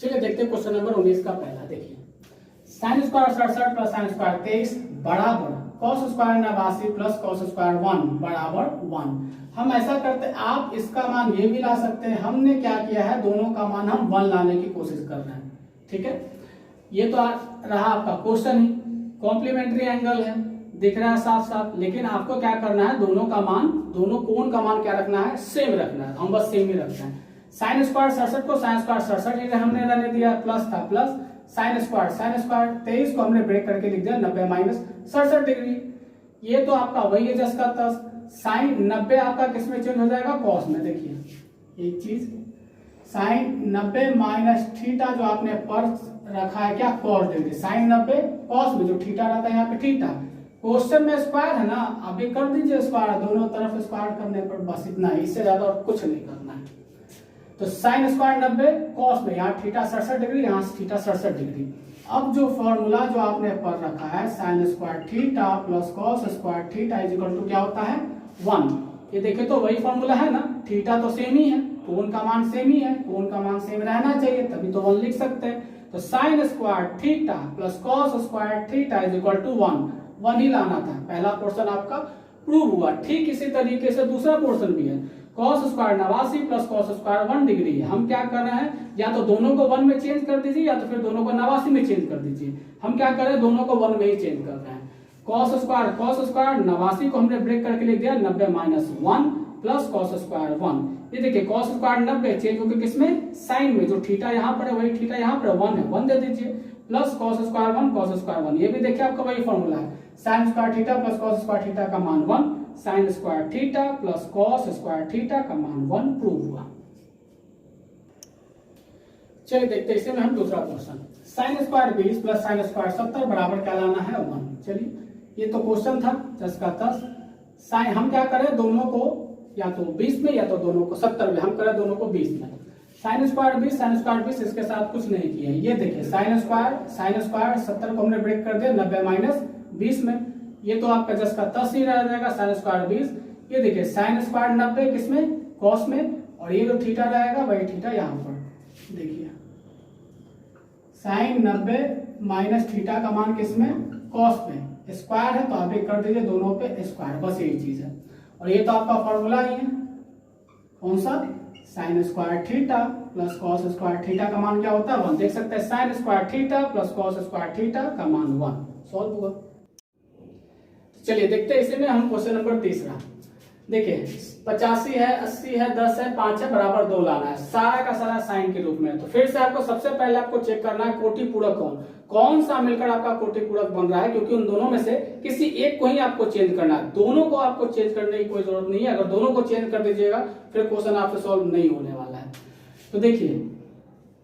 चलिए देखते हैं क्वेश्चन नंबर 19 का पहला। देखिए sine square 67 plus sine square 23 बराबर cos square 89 plus cos square 1 बराबर 1। हम ऐसा करते हैं, आप इसका मान ये भी ला सकते हैं। हमने क्या किया है, दोनों का मान हम 1 लाने की कोशिश कर रहे हैं। ठीक है, ये तो रहा आपका क्वेश्चन ही, कॉम्प्लीमेंट्री एंगल है, दिख रहा है साफ साफ। लेकिन आपको क्या करना है, दोनों का मान, दोनों कोण का मान क्या रखना है, सेम रखना है। हम बस सेम ही रखते हैं। साइन स्क्वायर 67 को साइन स्क्वायर 67 हमने रहने दिया, प्लस था प्लस, साइन स्क्वायर 23 को हमने ब्रेक करके लिख दिया 90 माइनस 67 डिग्री। ये तो आपका वही है जस का तस। साइन 90 आपका किसमें चेंज हो जाएगा, कॉस में। देखिए एक चीज, साइन 90 माइनस थीटा जो आपने पर रखा है क्या, कॉस डिग्री। साइन 90 कॉस में जो थीटा रहता है यहाँ पे थीटा। क्वेश्चन में स्क्वायर है ना, अभी कर दीजिए स्क्वायर, दोनों तरफ स्क्वायर करने पर बस इतना है, इससे ज्यादा और कुछ नहीं करना है। तो साइन स्क्वायर 90 कॉस में, यहाँ थीटा 67 डिग्री, यहाँ थीटा 67 डिग्री। अब जो फॉर्मूला जो आपने पर रखा है, sine square theta plus cos square theta is equal to क्या होता है, 1। ये देखे तो वही फॉर्मूला है ना, थीटा तो सेम ही है, कोण का मान सेम ही है, कोण का मान सेम रहना चाहिए, तभी तो 1 लिख सकते हैं। तो sine square theta plus cos square theta is equal to 1 ही लाना था। पहला पोर्शन आपका प्रूव हुआ। ठीक इसी तरीके से दूसरा पोर्शन भी है, cos square 89 plus cos square 1 degree है। हम क्या कर रहे हैं, या तो दोनों को 1 में चेंज कर दीजिए, या तो फिर दोनों को 89 में चेंज कर दीजिए। हम क्या कर रहे हैं, दोनों को 1 में ही चेंज कर रहे हैं। कॉस स्क्वायर 89 को हमने ब्रेक करके लिख दिया 90 माइनस 1 प्लस कॉस स्क्वायर 1। ये देखिए कॉस स्क्वायर 90 चेंज होकर किसमें, साइन में, जो थीटा यहाँ पर है वही थीटा यहाँ पर 1 है, 1 दे दीजिए, plus cos square 1 cos square 1। ये भी देखिए आपका वही फॉर्मूला है, sine square theta plus cos square theta का मान 1, sign square theta plus cos square theta का मान 1 प्रूव हुआ। चलिए देखते हैं इसे में हम दूसरा question, sine square 20 plus sine square 70 बराबर क्या लाना है, 1। चलिए ये तो क्वेश्चन था 10 का 10। साइन हम क्या करें, दोनों को या तो 20 में या तो दोनों को 70 में, हम करें दोनों को 20 में। साइन स्क्वायर 20 साइन स्क्वायर 20, इसके साथ कुछ नहीं किया। ये देखिए साइन स्क्वायर 70 को हमने ब्रेक कर दिया 90 माइनस 20 में, ये तो आपका जस का तस ही रह जाएगा, साइन स्क्वायर 20। ये देखिए साइन स्क्वायर 90 किसमें, कॉस में, और ये जो थीटा रहेगा वही थीटा यहाँ पर। देखिए साइन 90 माइनस थीटा का मान किसमें, कॉस में, स्क्वायर है तो आप एक कर दीजिए दोनों पे स्क्वायर, बस यही चीज है। और ये तो आपका फॉर्मूला ही है, कौन सा, sign square theta plus cos square theta का मान क्या होता है, 1। देख सकते हैं sign square theta plus cos square theta का मान 1 सॉल्व हुआ। चलिए देखते हैं इसे में हम क्वेश्चन नंबर तीसरा। देखिए 85 है, 80 है, 10 है, 5 है, बराबर 2 लाना है, सारा का सारा साइन के रूप में। तो फिर से आपको सबसे पहले आपको चेक करना है कोटि पूरक कौन सा मिलकर आपका कोटि पूरक बन रहा है, क्योंकि उन दोनों में से किसी एक को ही आपको चेंज करना है, दोनों को आपको चेंज करने की कोई जरूरत नहीं है। अगर दोनों को चेंज कर दीजिएगा फिर क्वेश्चन आपसे सॉल्व नहीं होने वाला है। तो देखिए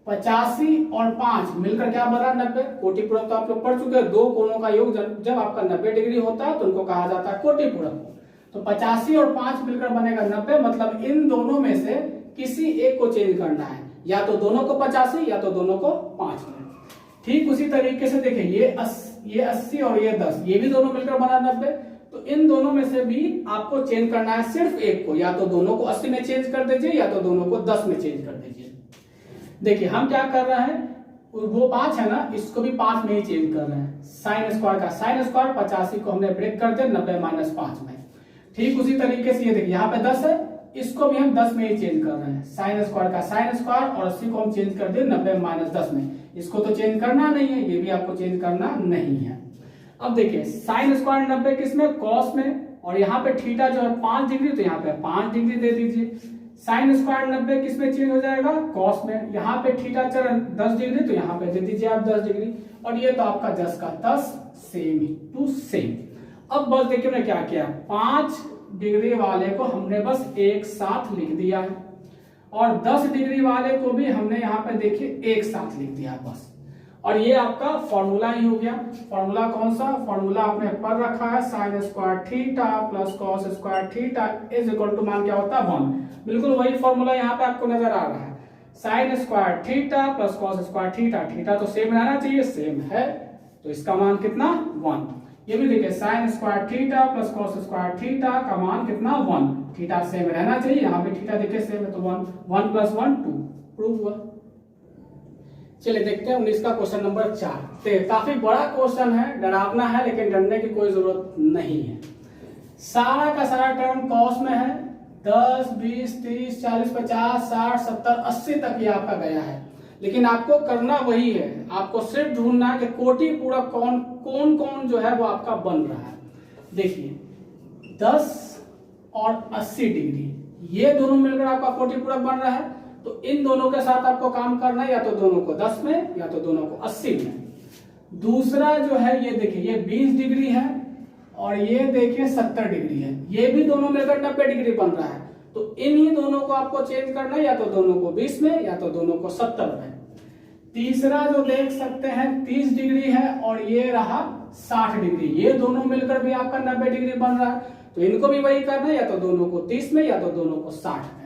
85 और 5 मिलकर क्या बन रहा है, 90। कोटि पूरक तो आप लोग पढ़ चुके हैं, दो कोणों का योग जब आपका 90 डिग्री होता है तो उनको कहा जाता है कोटि पूरक। तो 85 और 5 मिलकर बनेगा 90, मतलब इन दोनों में से किसी एक को चेंज करना है, या तो दोनों को 85 या तो दोनों को 5 में। ठीक उसी तरीके से देखिए ये 80 और ये 10, ये भी दोनों मिलकर बना 90। तो इन दोनों में से भी आपको चेंज करना है सिर्फ एक को, या तो दोनों को 80 में चेंज कर दीजिए या तो दोनों को 10 में चेंज कर दीजिए। देखिए हम क्या कर रहे हैं, वो 5 है ना, इसको भी 5 में ही चेंज कर रहे हैं। साइन स्क्वायर 85 को हमने ब्रेक कर दिया 90 माइनस 5 में। ठीक उसी तरीके से ये देखिए यहाँ पे 10 है, इसको भी हम 10 में ही चेंज कर रहे हैं। साइन स्क्वायर और 80 को हम चेंज कर दिए 90 माइनस 10 में। इसको तो चेंज करना नहीं है, ये भी आपको चेंज करना नहीं है। अब देखिए साइन स्क्वायर 90 किसमें, कॉस में, और यहाँ पे थीटा जो है 5 डिग्री, तो यहाँ पे 5 डिग्री दे दीजिए। साइन स्क्वायर 90 किसमें चेंज हो जाएगा, कॉस में। यहाँ पे थीटा चरण 10 डिग्री, तो यहाँ पे दे दीजिए आप 10 डिग्री। और ये तो आपका 10 का 10 सेम टू सेम। अब बस देखिए मैंने क्या किया, 5 डिग्री वाले को हमने बस एक साथ लिख दिया है, और 10 डिग्री वाले को भी हमने यहाँ पे देखिए एक साथ लिख दिया बस। और ये आपका फॉर्मूला ही हो गया। फॉर्मूला कौन सा, फॉर्मूला आपने पर रखा है, sine square theta plus cos square theta is equal to मान क्या होता है, 1। बिल्कुल वही फॉर्मूला यहाँ पे आपको नजर आ रहा है, sine square theta plus cos square theta, theta तो सेम रहना चाहिए, सेम है, तो इसका मान कितना, 1। ये भी देखिए sign square theta plus cos square theta का मान कितना, 1। थीटा सेम रहना चाहिए, यहाँ पे थीटा देखिए सेम है, तो 1 प्लस 1 2 प्रूव हुआ। चलिए देखते हैं 19 का क्वेश्चन नंबर 4। तो काफी बड़ा क्वेश्चन है, डरावना है, लेकिन डरने की कोई जरूरत नहीं है। सारा का सारा टर्म कॉस में है, 10, 20, 30, 40, 50, 60, 70, 80 तक ये आपका गया है। लेकिन आपको करना वही है, आपको सिर्फ ढूंढना है कि कोटि पूरक कौन कौन जो है वो आपका बन रहा है। देखिए 10 और 80 डिग्री ये दोनों मिलकर आपका कोटि पूरक बन रहा है। तो इन दोनों के साथ आपको काम करना है, या तो दोनों को 10 में या तो दोनों को 80 में। दूसरा जो है ये देखिए, ये 20 डिग्री है और ये देखिए 70 डिग्री है, ये भी दोनों मिलकर 90 डिग्री बन रहा है। तो इन्हीं दोनों को आपको चेंज करना है, या तो दोनों को 20 में या तो दोनों को 70 में। तीसरा जो देख सकते हैं 30 डिग्री है और ये रहा 60 डिग्री, ये दोनों मिलकर भी आपका 90 डिग्री बन रहा है। तो इनको भी वही करना है, या तो दोनों को 30 में या तो दोनों को 60 में।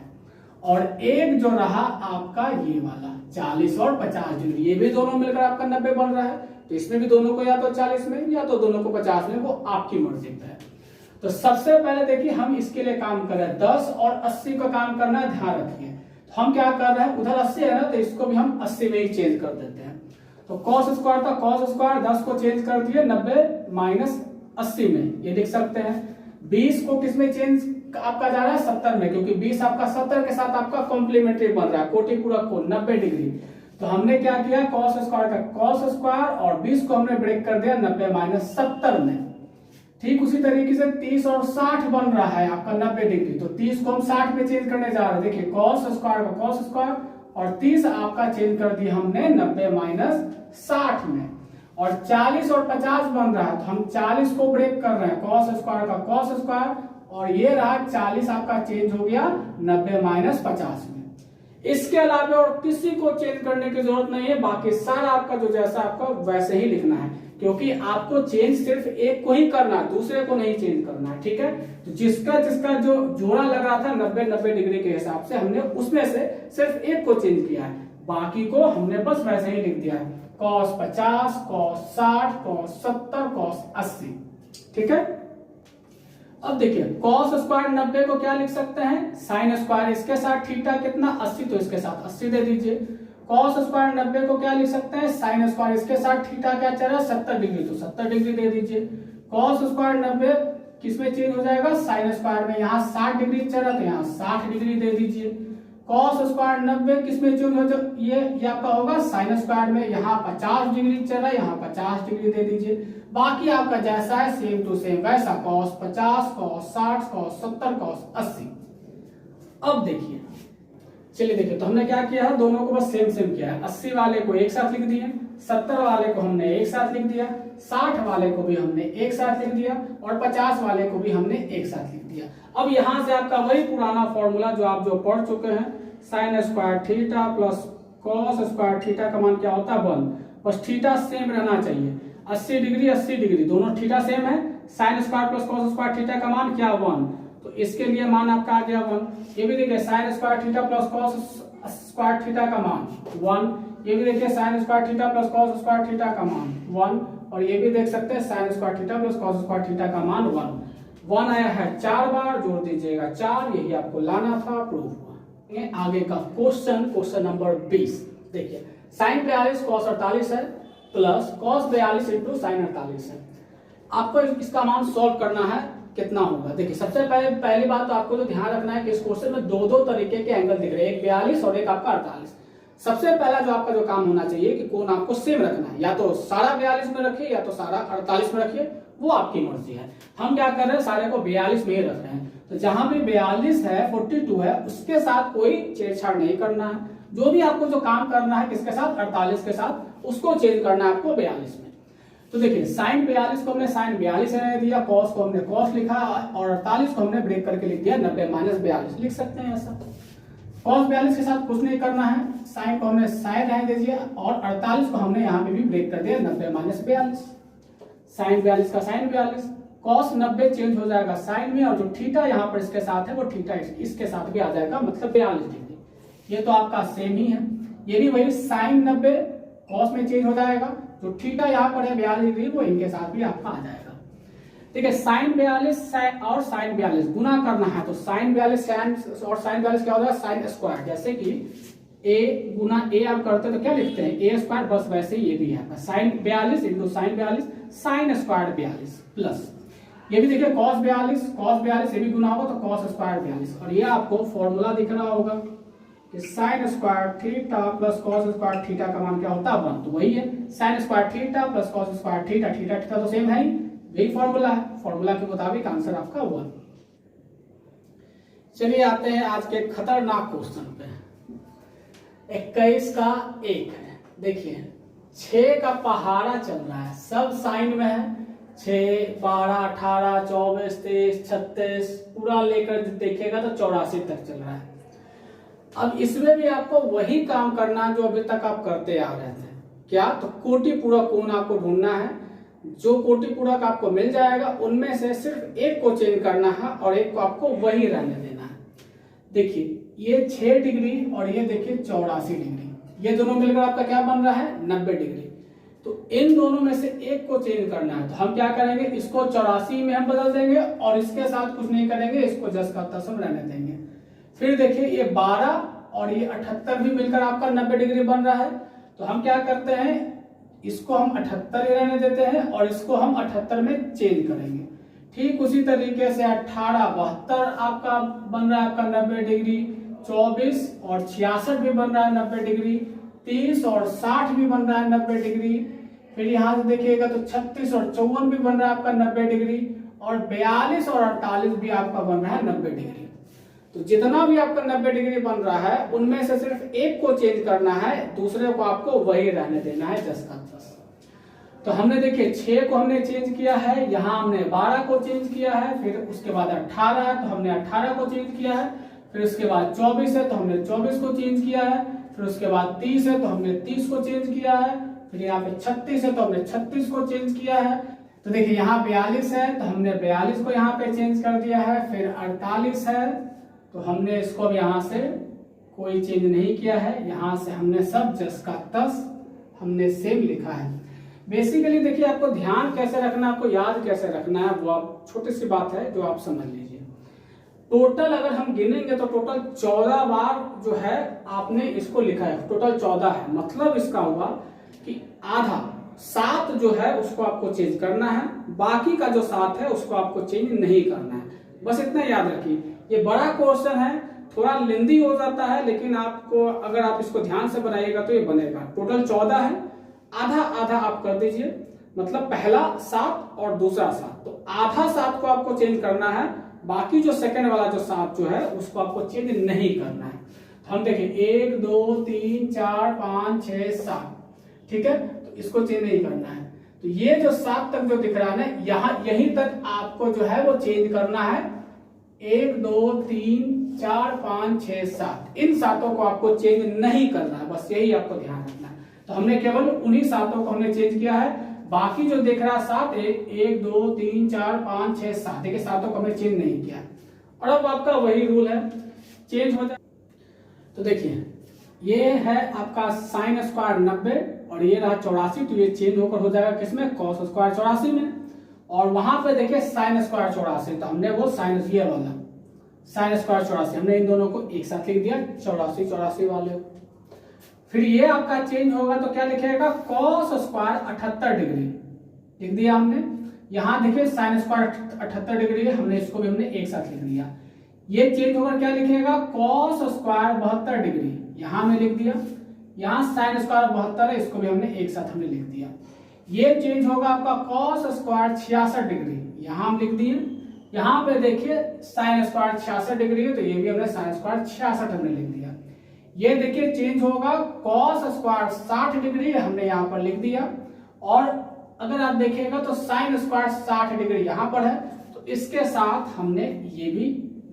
और एक जो रहा आपका ये वाला 40 और 50 डिग्री, ये भी दोनों मिलकर आपका 90 बन रहा है। तो इसमें भी दोनों को या तो 40 में या तो दोनों को 50 में, वो आपकी मर्जी पे है। तो सबसे पहले देखिए हम इसके लिए काम कर रहे हैं, 10 और 80 का काम करना है, ध्यान रखिए। तो हम क्या कर रहे हैं, उधर 80 है ना, तो इसको भी हम 80 में ही चेंज कर देते हैं। तो कॉस स्क्वायर था, कॉस स्क्वायर 10 को चेंज कर दिए 90 माइनस 80 में, ये देख सकते हैं। 20 को किस में चेंज आपका जा रहा है, 70 में, क्योंकि 20 आपका 70 के साथ आपका कॉम्प्लीमेंट्री बन रहा है, कोटि पूरक को 90 डिग्री। तो हमने क्या किया, कॉस स्क्वायर का कॉस स्क्वायर और 20 को हमने ब्रेक कर दिया 90 माइनस 70 में। ठीक उसी तरीके से 30 और 60 बन रहा है आपका 90 डिग्री, तो 30 को हम 60 में चेंज करने जा रहे हैं। देखिए कॉस स्क्वायर का कॉस स्क्वायर और 30 आपका चेंज कर दिया हमने 90 माइनस 60 में। और 40 और 50 बन रहा है, तो हम 40 को ब्रेक कर रहे हैं, कॉस स्क्वायर का कॉस स्क्वायर, और ये रहा 40 आपका चेंज हो गया 90 माइनस 50 में। इसके अलावा और किसी को चेंज करने की जरूरत नहीं है, बाकी सारा आपका जो जैसा आपका वैसे ही लिखना है, क्योंकि आपको चेंज सिर्फ एक को ही करना है, दूसरे को नहीं चेंज करना है। ठीक है, तो जिसका जिसका जो जोड़ा लग रहा था 90 डिग्री के हिसाब से, हमने उसमें से सिर्फ एक को चेंज किया है, बाकी को हमने बस वैसे ही लिख दिया है, कॉस 50, कॉस 60, कॉस 70, कॉस 80। ठीक है, अब देखिए कॉस स्क्वायर 90 को क्या लिख सकते हैं, साइन स्क्वायर, इसके साथ थीटा कितना 80, तो इसके साथ 80 दे दीजिए। कॉस स्क्वायर 90 को क्या लिख सकते हैं, साइन स्क्वायर, इसके साथ थीटा क्या चल रहा है 70 डिग्री, तो 70 डिग्री दे दीजिए। कॉस स्क्वायर 90 किसमें चेंज हो जाएगा, साइन स्क्वायर में, यहाँ 60 डिग्री चल रहा था, यहाँ 60 डिग्री दे दीजिए। कॉस स्क्वायर 90 किसमें चेंज हो जाए, ये आपका होगा साइन स्क्वायर में, यहाँ 50 डिग्री चल रहा है, यहाँ 50 डिग्री दे दीजिए। बाकी आपका जैसा है सेम टू सेम वैसा, कॉस 50, कॉस 60, कॉस 70, कॉस 80। अब देखिए, चलिए देखिए, तो हमने क्या किया है, दोनों को बस सेम सेम किया है। 80 वाले को एक साथ लिख दिए, 70 वाले को हमने एक साथ लिख दिया, 60 वाले को भी हमने एक साथ लिख दिया, और 50 वाले को भी हमने एक साथ लिख दिया। अब यहां से आपका वही पुराना फॉर्मूला जो आप जो पढ़ चुके हैं, sign square theta plus cos square theta का मान क्या होता है 1, बस थीटा सेम रहना चाहिए। 80 डिग्री 80 डिग्री दोनों थीटा सेम है, sine square plus cos square theta का मान क्या 1, तो इसके लिए मान आपका आ गया 1। ये भी देखिए sign square theta plus cos square theta का मान 1, ये भी देखिए sign square theta plus cos square theta का मान 1, और ये भी देख सकते हैं sign square theta plus cos square theta का मान 1 आया है, 4 बार जोड़ दीजिएगा 4, यही आपको लाना था, प्रूफ हुआ। आगे का क्वेश्चन नंबर 20 देखिए, साइन 42 कॉस 48 है प्लस कॉस 42 इंटू साइन 48 है। आपको इसका मान सॉल्व करना है, कितना होगा। देखिए सबसे पहली बात तो आपको जो ध्यान रखना है कि इस क्वेश्चन में दो तरीके के एंगल दिख रहे हैं, एक 42 और एक आपका 48। सबसे पहला जो आपका जो काम होना चाहिए कि कोण आपको सेम रखना है, या तो सारा 42 में रखिए या तो सारा 48 में रखिए, वो आपकी मर्जी है। हम क्या कर रहे हैं, सारे को 42 में ही रख रहे हैं। तो जहां भी 42 है 42 है उसके साथ कोई छेड़छाड़ नहीं करना है, जो भी आपको जो काम करना है किसके साथ 48 के साथ, उसको चेंज करना है आपको 42 में। तो देखिए साइन 42 को हमने साइन 42 रहने दिया, कॉस को हमने कॉस लिखा, और 48 को हमने ब्रेक करके लिख दिया 90 माइनस 42, लिख सकते हैं ऐसा। कॉस 42 के साथ कुछ नहीं करना है, साइन को हमने साइन रहने दे दिया, और 48 को हमने यहाँ पे भी ब्रेक कर दिया 90 माइनस 42, साइन 42 का साइन 42, कॉस 90 चेंज हो जाएगा साइन में, और जो थीटा यहाँ पर इसके साथ है वो थीटा इसके साथ भी आ जाएगा, मतलब 42 डिग्री। ये तो आपका सेम ही है, ये भी वही साइन 90 कॉस में चेंज हो जाएगा, जो थीटा यहाँ पर है 42 डिग्री वो इनके साथ भी आपका आ जाएगा। ठीक है, साइन 42 और साइन 42 गुना करना है, तो साइन 42 और साइन 42 क्या हो जाएगा, साइन स्क्वायर, जैसे कि ए गुना ए आप करते हैं तो क्या लिखते हैं ए स्क्वायर, बस वैसे ही ये भी है sine 42 into sine 42 sine square 42 plus ये भी देखिए कॉस 42 ये भी गुना होगा तो कॉस स्क्वायर 42 और ये आपको फॉर्मूला दिख रहा होगा कि sign square theta plus cos square theta का मान क्या होता है 1, तो वही है sine square theta plus cos square theta, theta theta तो सेम है ही, वही फॉर्मूला है, फॉर्मूला के मुताबिक आंसर आपका 1। चलिए आते हैं आज के खतरनाक क्वेश्चन पे। 21 का 1 है, देखिए 6 का पहाड़ा चल रहा है, सब साइन में है, 6 12 18 24 23 36 पूरा लेकर देखेगा तो 84 तक चल रहा है। अब इसमें भी आपको वही काम करना है जो अभी तक आप करते आ रहे थे, क्या तो कोटि पूरक कोण आपको ढूंढना है, जो कोटि पूरक आपको मिल जाएगा उनमें से सिर्फ एक को चेंज करना है और एक को आपको वही रहने देना है। देखिए ये 6 डिग्री और ये देखिए 84 डिग्री, ये दोनों मिलकर आपका क्या बन रहा है 90 डिग्री, तो इन दोनों में से एक को चेंज करना है, तो हम क्या करेंगे इसको 84 में हम बदल देंगे और इसके साथ कुछ नहीं करेंगे, इसको जस का तस हम रहने देंगे। फिर देखिए ये 12 और ये 78 भी मिलकर आपका 90 डिग्री बन रहा है, तो हम क्या करते हैं इसको हम 78 ही रहने देते हैं और इसको हम 78 में चेंज करेंगे। ठीक उसी तरीके से 18 72 आपका बन रहा है आपका 90 डिग्री, 24 और 66 भी बन रहा है 90 डिग्री, 30 और 60 भी बन रहा है 90 डिग्री, फिर यहाँ से देखिएगा तो 36 और 54 भी बन रहा है आपका 90 डिग्री और 42 और 48 भी आपका बन रहा है 90 डिग्री। तो जितना भी आपका 90 डिग्री बन रहा है उनमें से सिर्फ एक को चेंज करना है, दूसरे को आपको वही रहने देना है जस का तस। तो हमने देखिए 6 को हमने चेंज किया है, यहाँ हमने 12 को चेंज किया है, फिर उसके बाद 18 है तो हमने 18 को चेंज किया है, फिर उसके बाद 24 है तो हमने 24 को चेंज किया है, फिर उसके बाद 30 है तो हमने 30 को चेंज किया है, फिर यहाँ पे 36 है तो हमने 36 को चेंज किया है, तो देखिए यहाँ 42 है तो हमने 42 को यहाँ पे चेंज कर दिया है, फिर 48 है तो हमने इसको अब यहाँ से कोई चेंज नहीं किया है, यहाँ से हमने सब जस का तस हमने सेम लिखा है। बेसिकली देखिए आपको ध्यान कैसे रखना, आपको याद कैसे रखना है, वो आप छोटी सी बात है जो आप समझ लीजिए। टोटल अगर हम गिनेंगे तो टोटल 14 बार जो है आपने इसको लिखा है, टोटल 14 है, मतलब इसका हुआ कि आधा 7 जो है उसको आपको चेंज करना है, बाकी का जो 7 है उसको आपको चेंज नहीं करना है, बस इतना याद रखिए। ये बड़ा क्वेश्चन है, थोड़ा लेंदी हो जाता है, लेकिन आपको अगर आप इसको ध्यान से बनाइएगा तो ये बनेगा। टोटल 14 है, आधा आधा आप कर दीजिए, मतलब पहला 7 और दूसरा 7, तो आधा 7 को आपको चेंज करना है, बाकी जो सेकंड वाला जो 7 जो है उसको आपको चेंज नहीं करना है। तो हम देखें 1 2 3 4 5 6 7, ठीक है, तो इसको चेंज नहीं करना है। तो ये जो 7 तक जो दिख रहा है ना, यहाँ यहीं तक आपको जो है वो चेंज करना है, 1 2 3 4 5 6 7, इन 7 को आपको चेंज नहीं करना है, बस यही आपको ध्यान रखना है। तो हमने केवल उन्हीं 7 को हमने चेंज किया है, बाकी जो देख रहा है 7 1 2 3 4 5 6 7, देखिए 7 को हमने चेंज नहीं किया। और अब आपका वही रूल है, चेंज हो जाए। तो देखिए ये है आपका साइन स्क्वायर 90 और ये रहा 84, तो ये चेंज होकर हो जाएगा किसमें कॉस स्क्वायर 84 में, और वहां पे देखिए साइन स्क्वायर 84, तो हमने वो साइन ये वाला साइन स्क्वायर 84 हमने इन दोनों को एक साथ लिख दिया 84 84 वाले। फिर ये आपका चेंज होगा तो क्या लिखेगा कॉस स्क्वायर 78 डिग्री लिख दिया हमने, यहाँ देखिए साइन स्क्वायर 78 डिग्री है, हमने इसको भी हमने एक साथ लिख दिया। ये चेंज होकर क्या लिखेगा कॉस स्क्वायर 72 डिग्री, यहाँ हमने लिख दिया, यहाँ साइन स्क्वायर 72 है, इसको भी हमने एक साथ हमने लिख दिया। ये चेंज होगा आपका कॉस स्क्वायर 66 डिग्री, यहाँ हम लिख दिए, यहाँ पे देखिए साइन स्क्वायर 66 डिग्री है, तो ये भी हमने साइन स्क्वायर 66 हमने लिख दिया। ये देखिए चेंज होगा कॉस स्क्वायर 60 डिग्री, हमने यहाँ पर लिख दिया, और अगर आप देखिएगा तो साइन स्क्वायर 60 डिग्री यहाँ पर है, तो इसके साथ हमने ये भी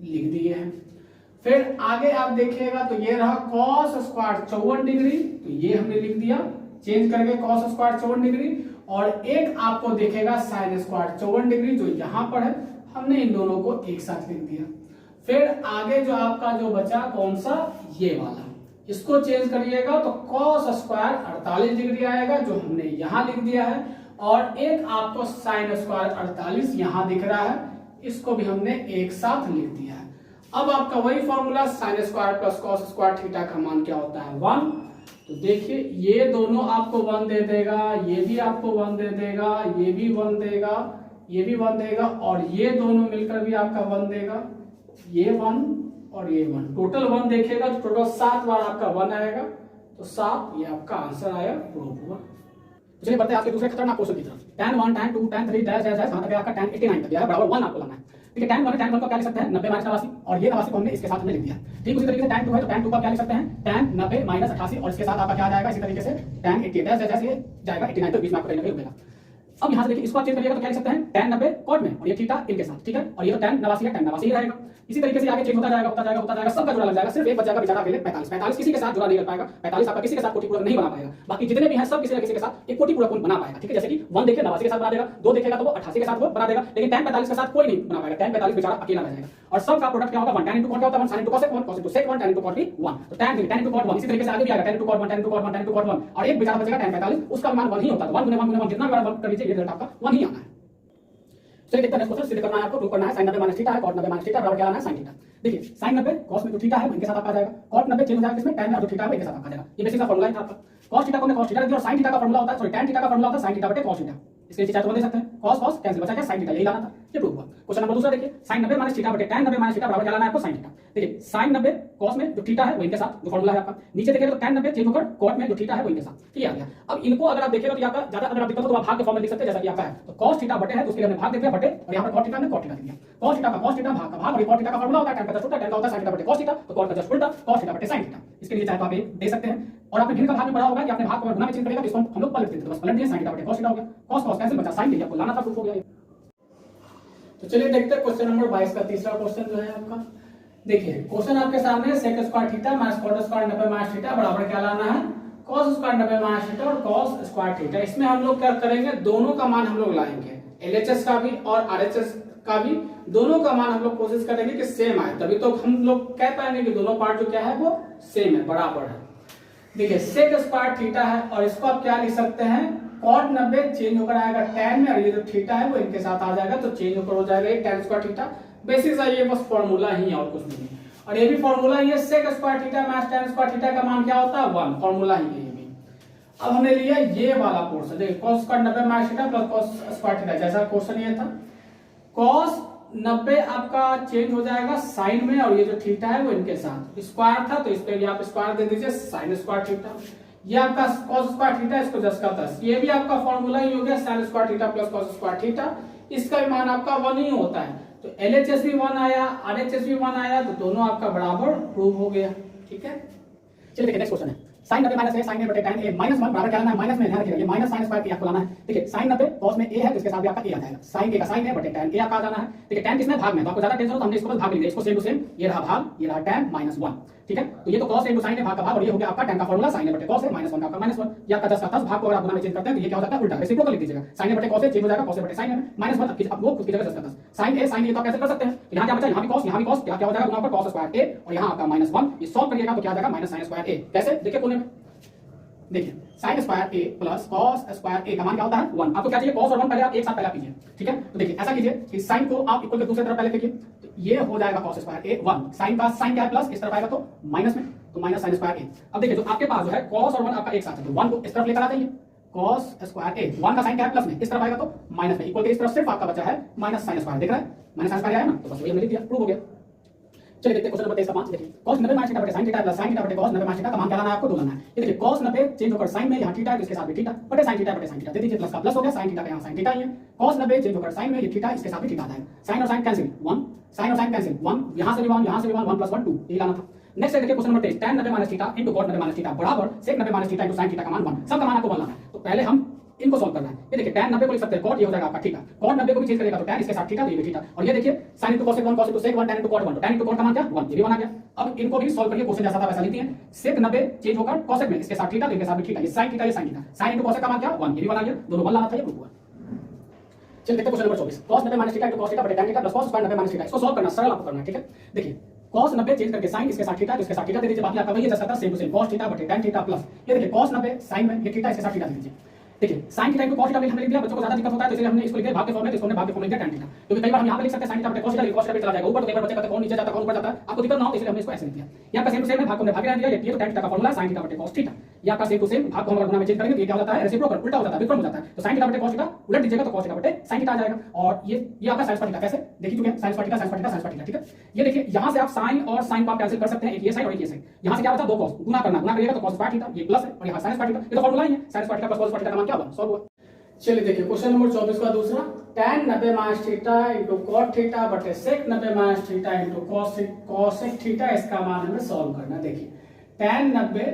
लिख दिए हैं। फिर आगे आप देखिएगा तो ये रहा कॉस स्क्वायर 54 डिग्री, तो ये हमने लिख दिया चेंज करके कॉस स्क्वायर 54 डिग्री, और एक आपको देखेगा साइन स्क्वायर 54 डिग्री जो यहाँ पर है, हमने इन दोनों को एक साथ लिख दिया। फिर आगे जो आपका जो बचा कौन सा ये वाला, इसको चेंज करिएगा तो कॉस स्क्वायर 48 डिग्री आएगा जो हमने यहाँ लिख दिया है, और एक आपको साइन स्क्वायर 48 यहाँ दिख रहा है, इसको भी हमने एक साथ लिख दिया है। अब आपका वही formula sine square plus cos square theta का मान क्या होता है 1। तो देखिए ये दोनों आपको 1 दे देगा, ये भी आपको 1 दे देगा, ये भी 1 देगा, ये भी 1 देगा, और ये दोनों मिलकर भी आपका 1 देगा, ये 1 और ये 1, टोटल 1 देखेगा तो टोटल 7 बार आपका 1 आएगा, तो 7 ये आपका आंसर आया, प्रूव हुआ। चलिए बढ़ते हैं आपके दूसरे खतरनाक क्वेश्चन की तरफ। tan 1 tan 2 tan 3 dash dash dash, तक आपका tan 89 तक गया है, बराबर 1 आपको लाना है। ठीक है, tan 1 को क्या लिख सकते हैं 90 माइनस 88, और ये 88 को हमने इसके साथ हमने लिख दिया। ठीक उसी तरीके से tan 2 है तो tan 2 का क्या लिख सकते हैं tan 90 माइनस 88, और इसके साथ आपका क्या आ जाएगा, इसी तरीके से tan 80 डैश डैश ये जाएगा 89, तो बीच में आपको कहीं ना कहीं मिलेगा। अब यहाँ से देखिए इसको आप चेंज करिएगा तो क्या लिख सकते हैं tan 90 कॉट में, और ये थीटा इनके साथ, ठीक है, और ये तो tan 89 है, tan 89 ही रहेगा। इसी तरीके से आगे चेंज होता जाएगा होता जाएगा होता जाएगा, सबका जुड़ा लग जाएगा, सिर्फ एक बच जाएगा बेचारा अकेले 45। 45 किसी के साथ जुड़ा नहीं कर पाएगा, 45 आपका किसी के साथ कोटि पूरक नहीं बना पाएगा, बाकी जितने भी हैं सब किसी न किसी के साथ एक कोटि पूरक बना पाएगा। ठीक है, जैसे कि 1 देखे 89 के साथ बना देगा, 2 देखेगा तो वो 88 के साथ वो बना देगा, लेकिन tan 45 के साथ कोई नहीं बना पाएगा, tan 45 बेचारा अकेला रह जाएगा। और सब का प्रोडक्ट क्या होगा 1, tan into cot क्या होता है 1, sin into cosec 1, cos into sec 1, tan into cot भी 1, तो tan into cot 1। इसी तरीके से आगे भी आएगा tan into cot 1, tan into cot 1, tan into cot 1, और एक बेचारा बचेगा tan 45, उसका मान 1 ही होता है, तो 1 गुने 1 जितना भी बार 1 कर लीजिए ये रिजल्ट आपका 1 ही आना है। चलिए देखते हैं नेक्स्ट क्वेश्चन, सिद्ध करना है आपको, प्रूव करना है sin 90 माइनस थीटा है, cot 90 माइनस थीटा बराबर क्या आना है sin थीटा। देखिए sin 90 cos में जो थीटा है वो इनके साथ आपका आ जाएगा, cot 90 चेंज हो जाएगा किसमें tan में, जो थीटा है वो इनके साथ आपका आ जाएगा। ये बेसिक सा फार्मूला है आपका, cos थीटा को हमने cos थीटा लिख दिया, और sin थीटा का फार्मूला होता है, सॉरी tan थीटा का फार्मूला होता है sin थीटा बटे cos थीटा। इसके नीचे चाहे तो दे सकते हैं, cos cos कैंसिल बचा क्या sin थीटा, यही लाना था, ये प्रूव हुआ। क्वेश्चन नंबर दूसरा देखिए, sin 90 माइनस थीटा बटे tan 90 माइनस थीटा बराबर क्या लाना है आपको sin थीटा। देखिए sin 90 cos में जो थीटा है वो इनके साथ जो फार्मूला है आपका, नीचे देखिएगा तो tan 90 चेंज होकर cot में जो थीटा है वो इनके साथ, ठीक है आ गया। अब इनको अगर आप देखिएगा तो आपका ज्यादा अगर आप दिक्कत हो तो आप भाग के फॉर्म में लिख सकते हैं, जैसा कि आपका है तो cos थीटा बटे है तो उसके लिए हमने भाग दे दिया बटे, और यहाँ पर cot थीटा ने cot थीटा दे दिया, cos थीटा का cos थीटा भाग का भाग, और cot थीटा का फार्मूला होता है tan का जस्ट उल्टा, tan का होता है sin थीटा बटे cos थीटा, तो cot का जस्ट उल्टा cos थीटा बटे sin थीटा। इसके लिए चाहे तो आप ये दे सकते हैं, और आपने भिन्न का भाग में पढ़ा होगा कि आपने भाग को गुना में चेंज करेगा तो इसको हम लोग पलट देते हैं, बस पलट दिया sin थीटा बटे cos थीटा हो गया, cos cos कैंसिल बचा sin थीटा, आपको लाना था, प्रूफ हो गया। तो चलिए देखते हैं क्वेश्चन नंबर 22 का तीसरा क्वेश्चन जो है आपका। देखिए क्वेश्चन आपके सामने sec square theta minus cot square 90 minus theta बराबर क्या लाना है cos स्क्वायर 90 माइनस थीटा और cos स्क्वायर थीटा। इसमें हम लोग क्या करेंगे, दोनों का मान हम लोग लाएंगे, LHS का भी और RHS का भी, दोनों का मान हम लोग कोशिश करेंगे कि सेम आए, तभी तो हम लोग कह पाएंगे कि दोनों पार्ट जो क्या है वो सेम है, बराबर है। देखिए sec स्क्वायर थीटा है, और इसको आप क्या लिख सकते हैं cot 90 चेंज होकर आएगा tan में, और ये जो थीटा है वो इनके साथ आ जाएगा तो चेंज होकर हो जाएगा ये tan स्क्वायर थीटा। बेसिक सा ये बस फॉर्मूला ही है और कुछ नहीं है, और ये भी फॉर्मूला ये sec square theta minus tan square theta का मान क्या होता है 1, फॉर्मूला ही है ये भी। अब हमने लिया ये वाला पोर्शन, देखिए cos square 90 minus theta plus cos square theta, जैसा क्वेश्चन ये था cos 90 आपका चेंज हो जाएगा साइन में, और ये जो थीटा है वो इनके साथ, स्क्वायर था तो इस पे भी आप स्क्वायर दे दीजिए sin स्क्वायर थीटा, ये आपका cos स्क्वायर थीटा इसको जस्ट का 10, ये भी आपका फॉर्मूला ही हो गया sin square theta plus cos square theta, इसका भी मान आपका 1 ही होता है, तो LHS भी 1 आया, RHS भी 1 आया, तो दोनों आपका बराबर प्रूव हो गया। ठीक है, चलिए देखिए नेक्स्ट क्वेश्चन है, sin 90 minus a sin a बटे tan a माइनस 1 बराबर क्या लाना है, माइनस में ध्यान रखिएगा ये माइनस sin स्क्वायर a आपको लाना है। देखिए sin 90 cos में a है तो इसके साथ भी आपका a आ जाएगा, sin a का sin a बटे tan a आपका आ जाना है। देखिए tan किसमें भाग में, तो आपको ज्यादा टेंशन हो तो हमने इसको बस भाग लिया, इसको सेम टू सेम ये रहा भाग, ये रहा tan माइनस 1, ठीक है, तो ये तो cos into sin a भाग का भाग, और ये हो गया आपका tan का फार्मूला sin a बटे cos a माइनस 1 का आपका माइनस 1, ये आपका 10 का 10 भाग को अगर आप गुना में चेंज करते हैं तो ये क्या हो जाता है उल्टा, रेसिप्रोकल लिख दीजिएगा, sin a बटे cos a चेंज हो जाएगा cos a बटे sin a माइनस 1, अब वो खुद की जगह 10 का 10 sin a तो आप कैसे कर सकते हैं, तो यहाँ क्या बचा, यहाँ भी cos क्या हो जाएगा गुना पर cos स्क्वायर a, और यहाँ आपका माइनस 1, ये सॉल्व करिएगा तो क्या आ जाएगा माइनस sin स्क्वायर a। कैसे देखिए कोने में, देखिए sin square a plus cos square a का मान क्या होता है 1, आपको क्या चाहिए cos और 1 पहले आप एक साथ पहले कीजिए, ठीक है, तो देखिए ऐसा कीजिए कि sin को आप इक्वल के दूसरी तरफ पहले फेंकिए, तो ये हो जाएगा cos स्क्वायर a 1, sin का sin क्या है प्लस, इस तरफ आएगा तो माइनस में, तो माइनस sin स्क्वायर a। अब देखिए जो आपके पास जो है cos और 1 आपका एक साथ है, तो 1 को इस तरफ लेकर आ जाइए, cos स्क्वायर a 1 का sin क्या है प्लस में, इस तरफ आएगा तो माइनस में, इक्वल के इस तरफ सिर्फ आपका बचा है माइनस sin स्क्वायर, देख रहा है माइनस sin स्क्वायर आया ना, तो बस वही हमने लिख दिया, प्रूव हो गया। चलिए देखते हैं क्वेश्चन नंबर 23 का मान, देखिए cos 90 माइनस थीटा बटे sin theta plus sin theta बटे cos 90 माइनस थीटा का मान क्या लाना है आपको, 2 लाना है। ये देखिए cos 90 चेंज होकर sin में यहाँ थीटा है तो इसके साथ भी थीटा बटे sin थीटा दे दीजिए, प्लस का प्लस हो गया, sin थीटा का यहाँ sin थीटा ही है, cos 90 चेंज होकर sin में ये थीटा इसके साथ भी थीटा आ जाएगा, sin और sin कैंसिल 1, sin और sin कैंसिल 1, यहाँ से भी 1 यहाँ से भी 1 1 + 1 2, यही लाना था। नेक्स्ट है देखिए question number 23, tan 90 minus theta into cot 90 minus theta बराबर sec 90 minus theta into sin theta का मान 1, सब का मान आपको 1 लाना है, तो पहले हम इनको सॉल्व करना है। ये देखिए tan 90 को लिख सकते हैं cot, ये हो जाएगा आपका थीटा, cot 90 को भी चेंज करेगा तो tan इसके साथ थीटा, तो ये भी थीटा, और ये देखिए sin into cos 1 cos into sec 1 tan into cot 1, तो tan into cot का मान क्या 1, ये भी 1 आ गया। अब इनको भी सॉल्व करिए, क्वेश्चन जैसा था वैसा लिखते हैं, sec 90 चेंज होकर cosec में इसके साथ थीटा, तो इनके साथ भी थीटा, ये sin थीटा ये sin theta, sin into cosec का मान क्या 1, ये भी 1 आ गया, दोनों 1 लाना था, ये प्रूव हुआ। चलिए देखते हैं question number 24, cos 90 minus theta into cos theta बटे tan theta plus cos square 90 minus theta, इसको सॉल्व करना सरल आपको करना है, ठीक है। देखिए cos 90 चेंज करके sin इसके साथ थीटा, तो इसके साथ थीटा दे दीजिए, बाकी आपका वही है जैसा था same to same, cos theta बटे tan थीटा प्लस, ये देखिए cos 90 sin में ये थीटा इसके साथ थीटा दे दीजिए, देखिए sine theta into cos theta हमने लिख दिया, बच्चों को ज्यादा दिक्कत होता है तो इसलिए हमने इसको लिख दिया भाग के फॉर्म में, तो इसको हमने भाग के फॉर्म में लिख दिया tan थीटा, क्योंकि कई बार हम यहां पे लिख सकते हैं sin थीटा बटे cos थीटा, cos थीटा चला जाएगा ऊपर, तो कई बार बच्चे कहते हैं कौन नीचे जाता है कौन ऊपर जाता है, आपको दिक्कत ना हो इसलिए हमने इसको ऐसे लिख दिया। ये आपका सेम टू सेम है, भाग को हमने भाग के दिया, ये तो tan थीटा का फॉर्मूला sin थीटा बटे cos थीटा। ये आपका सेम टू सेम, भाग को हम अगर गुणा में चेंज करेंगे तो ये क्या हो जाता है, रेसिप्रोकल उल्टा हो जाता है, विकर्ण हो जाता है। तो sin थीटा बटे cos थीटा उलट दीजिएगा तो cos थीटा बटे sin थीटा आ जाएगा, और ये आपका sin स्क्वायर थीटा कैसे देख चुके हैं, sin square theta sin square theta sin square theta, ठीक है। ये देखिए यहां से आप sin और sin को आप कैंसिल कर सकते हैं, एक ये साइड और एक ये साइड, यहां से क्या बचा 2 cos, गुणा करना, गुणा करिएगा तो cos स्क्वायर थीटा, ये प्लस है और यहां sin स्क्वायर थीटा, ये तो फॉर्मूला ही है, sin square theta plus cos square theta का मान क्या होगा, सॉल्व हुआ। चलिए देखिए क्वेश्चन नंबर 24 का दूसरा, tan 90 minus theta into cot theta बटे sec 90 minus theta into cosec theta, इसका मान हमें सॉल्व करना है। देखिए tan 90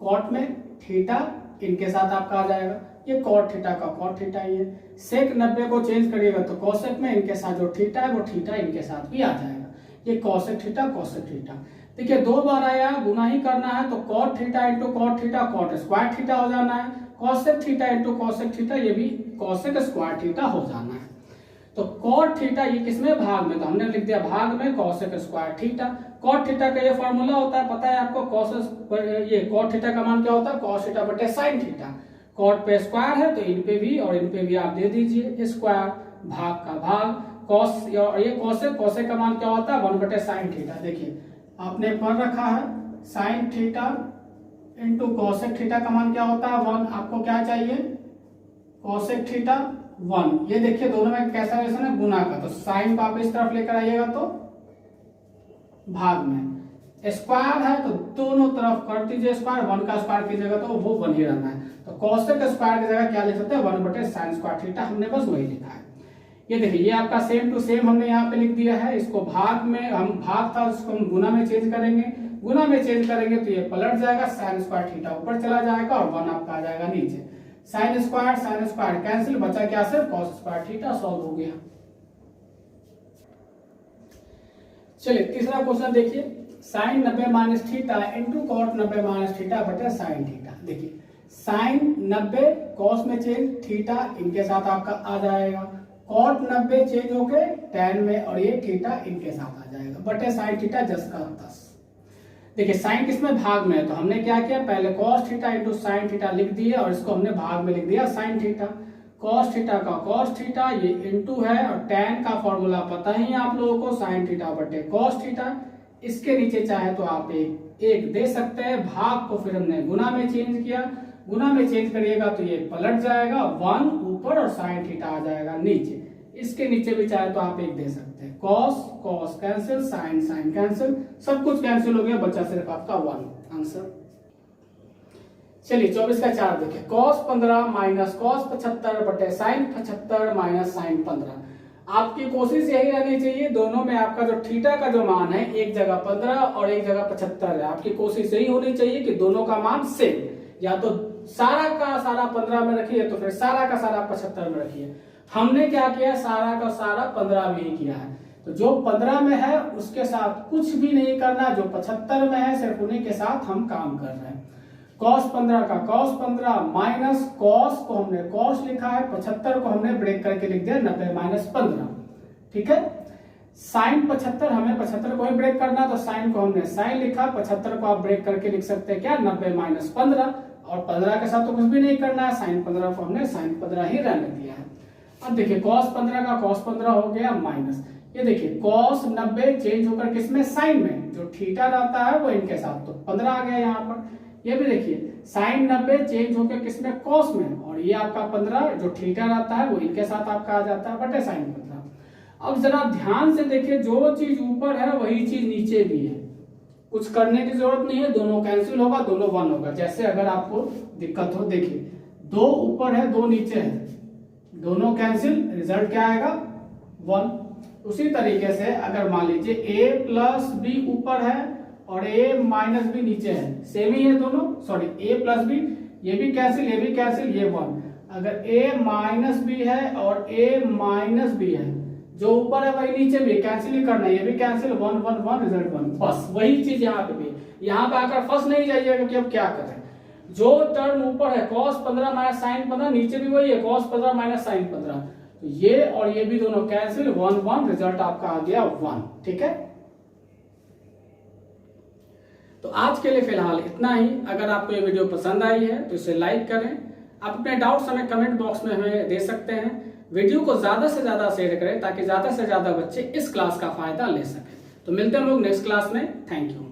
cot में थीटा इनके साथ आपका आ जाएगा, ये cot थीटा का cot थीटा ही है, sec 90 को चेंज करिएगा तो cosec में इनके साथ जो थीटा है वो थीटा इनके साथ भी आ जाएगा, ये cosec थीटा cosec थीटा। देखिए 2 बार आया, गुना ही करना है तो cot theta into cot theta cot square theta हो जाना है, cosec theta into cosec theta ये भी cosec स्क्वायर थीटा हो जाना है। तो cot थीटा ये किसमें, भाग में, तो हमने लिख दिया भाग में cosec square theta. cot theta का ये फॉर्मूला होता है, पता है आपको, ये cot थीटा का मान क्या होता है, cos थीटा बटे sin थीटा। cot पे स्क्वायर है तो इन पे भी और इन पे भी आप दे दीजिए स्क्वायर, भाग का भाग, cos और ये cosec का मान क्या होता है 1 बटे sin थीटा। देखिए आपने पढ़ रखा है sin theta into cosec theta का मान क्या होता है 1, आपको क्या चाहिए cosec थीटा 1। ये देखिए दोनों में कैसा रिलेशन है, गुना का, तो साइन को आप इस तरफ लेकर आइएगा तो भाग में, स्क्वायर है तो दोनों तरफ कर दीजिए स्क्वायर, 1 का स्क्वायर कीजिएगा तो वो 1 ही रहना है, तो cosec स्क्वायर की जगह क्या लिख सकते हैं 1 बटे sin स्क्वायर थीटा, हमने बस वही लिखा है। ये देखिए ये आपका सेम टू सेम हमने यहाँ पे लिख दिया है, इसको भाग में, हम भाग था उसको हम गुना में चेंज करेंगे, गुना में चेंज करेंगे तो ये पलट जाएगा, sin स्क्वायर थीटा ऊपर चला जाएगा और 1 आपका आ जाएगा नीचे, sin स्क्वायर कैंसिल, बचा क्या सिर्फ cos स्क्वायर थीटा, सॉल्व हो गया। चलिए तीसरा क्वेश्चन देखिए, sin 90 minus theta into cot 90 minus theta बटे sin थीटा। देखिए sin 90 cos में चेंज, थीटा इनके साथ आपका आ जाएगा, cot 90 चेंज होके tan में और ये थीटा इनके साथ आ जाएगा बटे sin थीटा 10 का 10। देखिए साइन किसमें, भाग में है, तो हमने क्या किया पहले cos theta into sin theta लिख दिए और इसको हमने भाग में लिख दिया sin थीटा, cos थीटा का cos थीटा, ये इंटू है और tan का फॉर्मूला पता ही है आप लोगों को, sin थीटा बटे cos थीटा, इसके नीचे चाहे तो आप एक दे सकते हैं, भाग को फिर हमने गुना में चेंज किया, गुना में चेंज करिएगा तो ये पलट जाएगा, 1 ऊपर और sin थीटा आ जाएगा नीचे, इसके नीचे भी चाहे तो आप एक दे सकते हैं, cos कैंसिल, sin कैंसिल, सब कुछ कैंसिल हो गया, बचा सिर्फ आपका 1 आंसर। चलिए 24 का 4 देखिए, cos 15 माइनस cos 75 बटे sin 75 माइनस sin 15। आपकी कोशिश यही रहनी चाहिए, दोनों में आपका जो थीटा का जो मान है एक जगह 15 और एक जगह 75 है, आपकी कोशिश यही होनी चाहिए कि दोनों का मान सेम, या तो सारा का सारा 15 में रखिए तो फिर सारा का सारा 75 में रखिए। हमने क्या किया, सारा का सारा 15 में ही किया है, तो जो 15 में है उसके साथ कुछ भी नहीं करना, जो 75 में है सिर्फ उन्हीं के साथ हम काम कर रहे हैं। cos 15 का cos 15 माइनस cos को हमने cos लिखा है, 75 को हमने ब्रेक करके लिख दिया 90 माइनस 15, ठीक है। sin 75 हमें 75 को ही ब्रेक करना, तो sin को हमने sin लिखा, 75 को आप ब्रेक करके लिख सकते हैं क्या 90 माइनस 15, और 15 के साथ तो कुछ भी नहीं करना है, sin 15 को हमने sin 15 ही रहने दिया है। अब देखिए cos 15 का cos 15 हो गया माइनस, ये देखिए cos 90 चेंज होकर किसमें, sin में, जो थीटा रहता है वो इनके साथ, तो 15 आ गया यहाँ पर। ये भी देखिए sin 90 चेंज होकर किसमें, cos में, और ये आपका 15 जो थीटा रहता है वो इनके साथ आपका आ जाता है बटे sin 15। अब जरा ध्यान से देखिए, जो चीज ऊपर है वही चीज नीचे भी है, कुछ करने की जरूरत नहीं है, दोनों कैंसिल होगा, दोनों 1 होगा। जैसे अगर आपको दिक्कत हो, देखिए 2 ऊपर है 2 नीचे है, दोनों कैंसिल, रिजल्ट क्या आएगा 1। उसी तरीके से अगर मान लीजिए a प्लस बी ऊपर है और a माइनस बी नीचे है, सेम ही है दोनों, सॉरी a प्लस बी, ये भी कैंसिल ये भी कैंसिल, ये 1। अगर a माइनस बी है और a माइनस बी है, जो ऊपर है वही नीचे भी कैंसिल ही करना है, ये भी कैंसिल, 1 1 1 रिजल्ट 1। बस वही चीज यहाँ पे भी, यहाँ पे आकर फंस नहीं जाइएगा, क्योंकि अब क्या करें, जो टर्म ऊपर है cos 15 माइनस sin 15, नीचे भी वही है cos 15 माइनस sin 15, तो ये और ये भी दोनों कैंसिल, 1 1 रिजल्ट आपका आ गया 1, ठीक है। तो आज के लिए फिलहाल इतना ही। अगर आपको ये वीडियो पसंद आई है तो इसे लाइक करें, आप अपने डाउट्स हमें कमेंट बॉक्स में हमें दे सकते हैं। वीडियो को ज़्यादा से ज़्यादा शेयर करें ताकि ज़्यादा से ज़्यादा बच्चे इस क्लास का फ़ायदा ले सकें। तो मिलते हैं हम लोग नेक्स्ट क्लास में। Thank you.